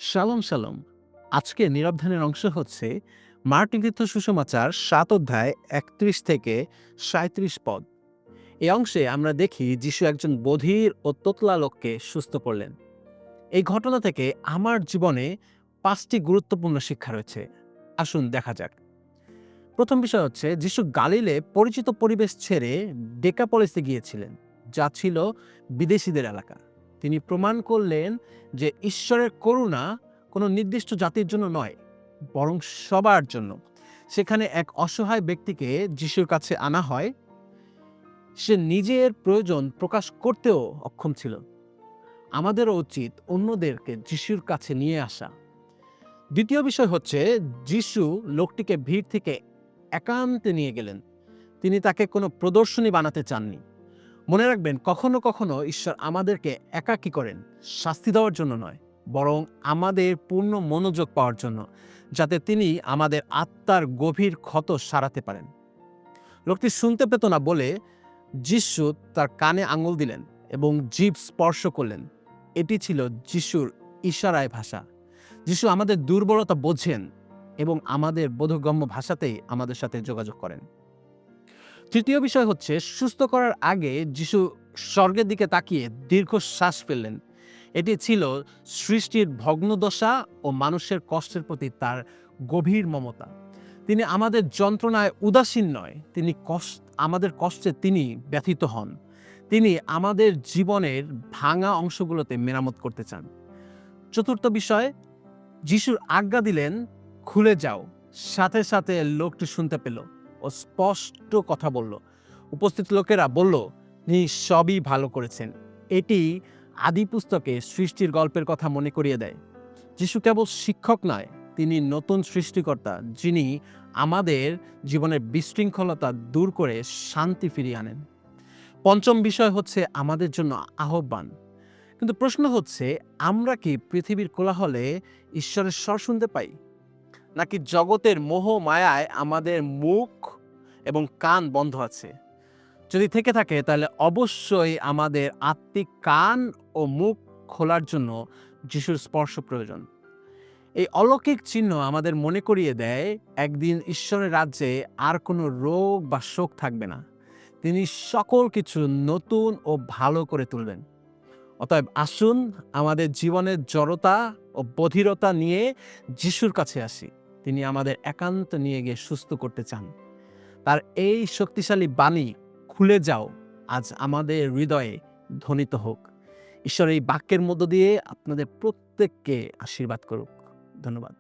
শাሎም শাሎም। আজকে নীরব ধ্যানের অংশ হচ্ছে মার্টিন তীর্থ সুসমাচার ৭ অধ্যায় ৩১ থেকে ৩৭ পদ। এই অংশে আমরা দেখি যিশু একজন বধির ও তোতলা লোককে সুস্থ করলেন। এই ঘটনা থেকে আমার জীবনে ৫টি গুরুত্বপূর্ণ শিক্ষা রয়েছে। আসুন দেখা যাক। প্রথম বিষয় হচ্ছে যিশু গালিলে পরিচিত পরিবেশ ছেড়ে ডেকাপলিসে গিয়েছিলেন, যা ছিল বিদেশীদের এলাকা। তিনি প্রমাণ করলেন যে ঈশ্বরের করুণা কোনো নির্দিষ্ট জাতির জন্য নয়, বরং সবার জন্য। সেখানে এক অসহায় ব্যক্তিকে যিশুর কাছে আনা হয়। সে নিজের প্রয়োজন প্রকাশ করতেও অক্ষম ছিল। আমাদেরও উচিত অন্যদেরকে যিশুর কাছে নিয়ে আসা। দ্বিতীয় বিষয় হচ্ছে যিশু লোকটিকে ভিড় থেকে একান্তে নিয়ে গেলেন। তিনি তাকে কোনো প্রদর্শনী বানাতে চাননি। মনে রাখবেন, কখনো কখনো ঈশ্বর আমাদেরকে একাকী করেন শাস্তি দেওয়ার জন্য নয়, বরং আমাদের পূর্ণ মনোযোগ পাওয়ার জন্য, যাতে তিনি আমাদের আত্মার গভীর ক্ষত সারাতে পারেন। লোকটি শুনতে পেত না বলে যিশু তার কানে আঙুল দিলেন এবং জিভ স্পর্শ করলেন। এটি ছিল যিশুর ইশারায় ভাষা। যিশু আমাদের দুর্বলতা বোঝেন এবং আমাদের বোধগম্য ভাষাতেই আমাদের সাথে যোগাযোগ করেন। তৃতীয় বিষয় হচ্ছে সুস্থ করার আগে যিশু স্বর্গের দিকে তাকিয়ে দীর্ঘশ্বাস ফেললেন। এটি ছিল সৃষ্টির ভগ্নদশা ও মানুষের কষ্টের প্রতি তার গভীর মমতা। তিনি আমাদের যন্ত্রণায় উদাসীন নয়, আমাদের কষ্টে তিনি ব্যথিত হন। তিনি আমাদের জীবনের ভাঙা অংশগুলোতে মেরামত করতে চান। চতুর্থ বিষয়, যিশুর আজ্ঞা দিলেন, খুলে যাও। সাথে সাথে লোকটি শুনতে পেল ও স্পষ্ট কথা বলল। উপস্থিত লোকেরা বলল, তিনি সবই ভালো করেছেন। এটি আদি পুস্তকে সৃষ্টির গল্পের কথা মনে করিয়ে দেয়। যিশু কেবল শিক্ষক নয়, তিনি নতুন সৃষ্টিকর্তা, যিনি আমাদের জীবনের বিশৃঙ্খলতা দূর করে শান্তি ফিরিয়ে আনেন। পঞ্চম বিষয় হচ্ছে আমাদের জন্য আহ্বান। কিন্তু প্রশ্ন হচ্ছে, আমরা কি পৃথিবীর কোলাহলে ঈশ্বরের স্বর শুনতে পাই, নাকি জগতের মোহ মায়ায় আমাদের মুখ এবং কান বন্ধ আছে? যদি থেকে থাকে, তাহলে অবশ্যই আমাদের আত্মিক কান ও মুখ খোলার জন্য যিশুর স্পর্শ প্রয়োজন। এই অলৌকিক চিহ্ন আমাদের মনে করিয়ে দেয়, একদিন ঈশ্বরের রাজ্যে আর কোনো রোগ বা শোক থাকবে না। তিনি সকল কিছু নতুন ও ভালো করে তুলবেন। অতএব আসুন আমাদের জীবনের জড়তা ও বধিরতা নিয়ে যিশুর কাছে আসি। তিনি আমাদের একান্ত নিয়ে গিয়ে সুস্থ করতে চান। তার এই শক্তিশালী বাণী, খুলে যাও, আজ আমাদের হৃদয়ে ধ্বনিত হোক। ঈশ্বর এই বাক্যের মধ্য দিয়ে আপনাদের প্রত্যেককে আশীর্বাদ করুক। ধন্যবাদ।